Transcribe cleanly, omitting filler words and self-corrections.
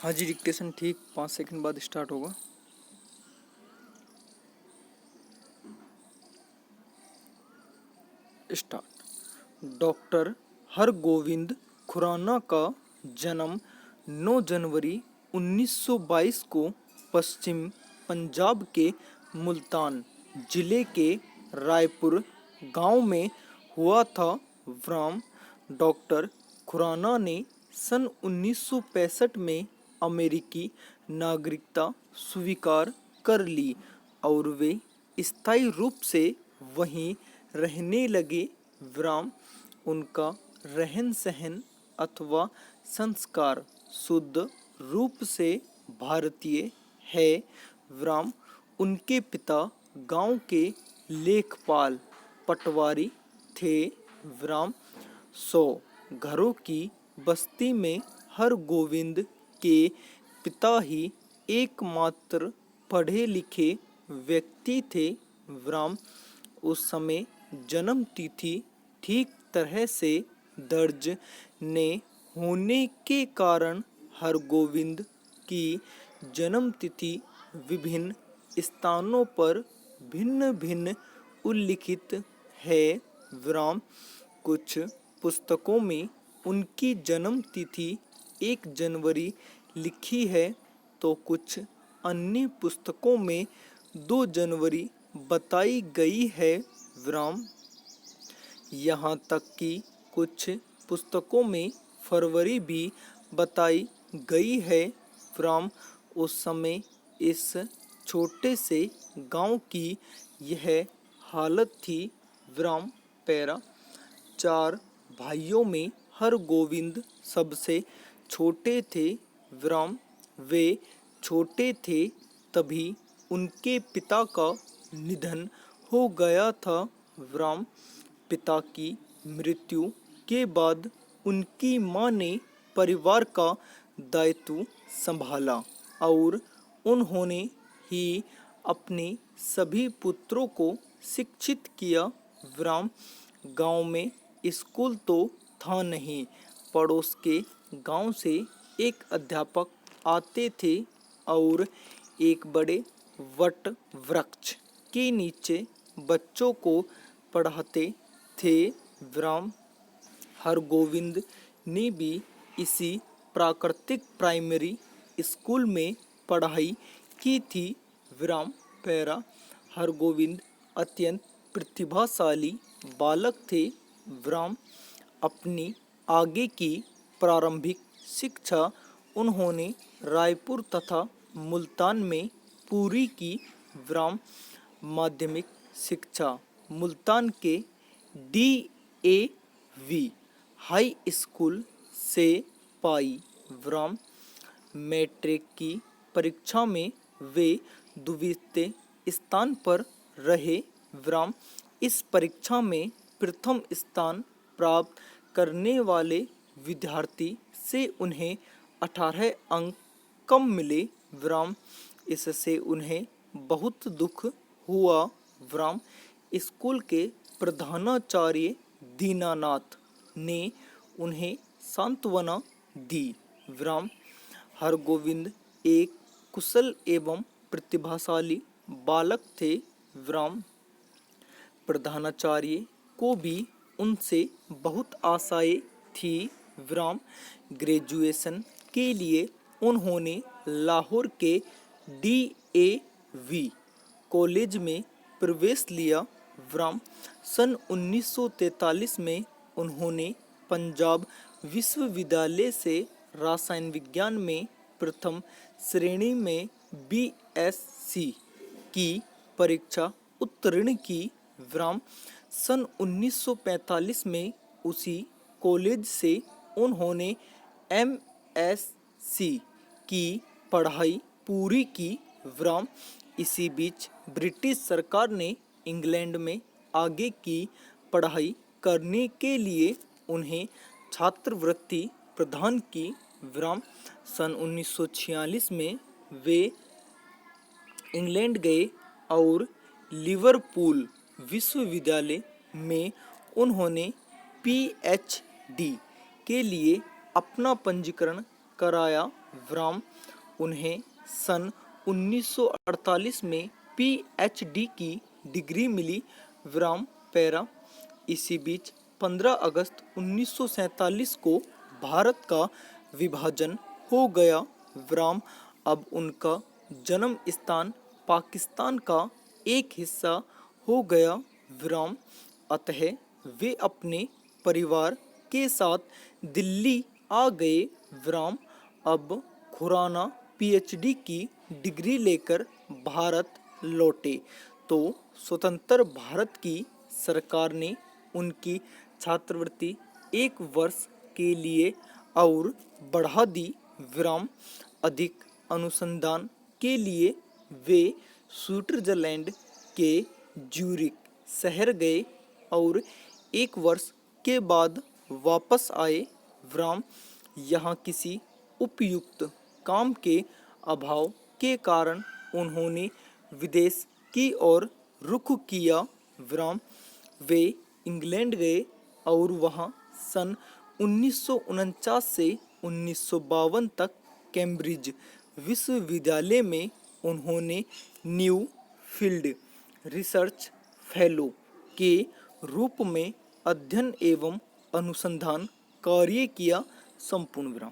हाँ जी, डिक्टेशन ठीक 5 सेकंड बाद स्टार्ट होगा। स्टार्ट। डॉक्टर हरगोविंद खुराना का जन्म 9 जनवरी 1922 को पश्चिम पंजाब के मुल्तान जिले के रायपुर गांव में हुआ था। व्राम डॉक्टर खुराना ने सन 1965 में अमेरिकी नागरिकता स्वीकार कर ली और वे स्थायी रूप से वहीं रहने लगे। व्राम उनका रहन सहन अथवा संस्कार शुद्ध रूप से भारतीय है। व्राम उनके पिता गांव के लेखपाल पटवारी थे। व्राम 100 घरों की बस्ती में हरगोविंद के पिता ही एकमात्र पढ़े लिखे व्यक्ति थे। व्राम उस समय जन्म तिथि ठीक तरह से दर्ज न होने के कारण हरगोविंद की जन्म तिथि विभिन्न स्थानों पर भिन्न भिन्न उल्लिखित है। व्राम कुछ पुस्तकों में उनकी जन्म तिथि 1 जनवरी लिखी है तो कुछ अन्य पुस्तकों में 2 जनवरी बताई गई है। व्राम यहाँ तक कि कुछ पुस्तकों में फरवरी भी बताई गई है। व्राम उस समय इस छोटे से गांव की यह हालत थी। व्राम पैरा 4 भाइयों में हरगोविंद सबसे छोटे थे। व्राम वे छोटे थे तभी उनके पिता का निधन हो गया था। व्राम पिता की मृत्यु के बाद उनकी मां ने परिवार का दायित्व संभाला और उन्होंने ही अपने सभी पुत्रों को शिक्षित किया। व्राम गांव में स्कूल तो था नहीं, पड़ोस के गांव से एक अध्यापक आते थे और एक बड़े वट वृक्ष के नीचे बच्चों को पढ़ाते थे। व्राम हरगोविंद ने भी इसी प्राकृतिक प्राइमरी स्कूल में पढ़ाई की थी। व्राम पैरा हरगोविंद अत्यंत प्रतिभाशाली बालक थे। व्राम अपनी आगे की प्रारंभिक शिक्षा उन्होंने रायपुर तथा मुल्तान में पूरी की। व्राम माध्यमिक शिक्षा मुल्तान के DAV हाई स्कूल से पाई। व्राम मैट्रिक की परीक्षा में वे द्वितीय स्थान पर रहे। व्राम इस परीक्षा में प्रथम स्थान प्राप्त करने वाले विद्यार्थी से उन्हें 18 अंक कम मिले। व्राम इससे उन्हें बहुत दुख हुआ। व्राम स्कूल के प्रधानाचार्य दीनानाथ ने उन्हें सांत्वना दी। व्राम हरगोविंद एक कुशल एवं प्रतिभाशाली बालक थे। व्राम प्रधानाचार्य को भी उनसे बहुत आशाएं थी। व्राम ग्रेजुएशन के लिए उन्होंने लाहौर के DAV कॉलेज में प्रवेश लिया। व्राम सन 1943 में उन्होंने पंजाब विश्वविद्यालय से रसायन विज्ञान में प्रथम श्रेणी में BSc की परीक्षा उत्तीर्ण की। व्राम सन 1945 में उसी कॉलेज से उन्होंने MSc की पढ़ाई पूरी की। व्राम इसी बीच ब्रिटिश सरकार ने इंग्लैंड में आगे की पढ़ाई करने के लिए उन्हें छात्रवृत्ति प्रदान की। व्राम सन 1946 में वे इंग्लैंड गए और लिवरपूल विश्वविद्यालय में उन्होंने PhD के लिए अपना पंजीकरण कराया। विराम उन्हें सन 1948 में पीएचडी की डिग्री मिली विराम पैरा। इसी बीच 15 अगस्त 1947 को भारत का विभाजन हो गया विराम। अब उनका जन्म स्थान पाकिस्तान का एक हिस्सा हो गया विराम। अतः वे अपने परिवार के साथ दिल्ली आ गए विराम। अब खुराना पीएचडी की डिग्री लेकर भारत लौटे तो स्वतंत्र भारत की सरकार ने उनकी छात्रवृत्ति 1 वर्ष के लिए और बढ़ा दी विराम। अधिक अनुसंधान के लिए वे स्विट्जरलैंड के ज्यूरिख शहर गए और 1 वर्ष के बाद वापस आए विराम। यहाँ किसी उपयुक्त काम के अभाव के कारण उन्होंने विदेश की ओर रुख किया विराम। वे इंग्लैंड गए और वहाँ सन 1949 से 1952 तक कैम्ब्रिज विश्वविद्यालय में उन्होंने न्यू फील्ड रिसर्च फेलो के रूप में अध्ययन एवं अनुसंधान कार्य किया। संपूर्ण विराम।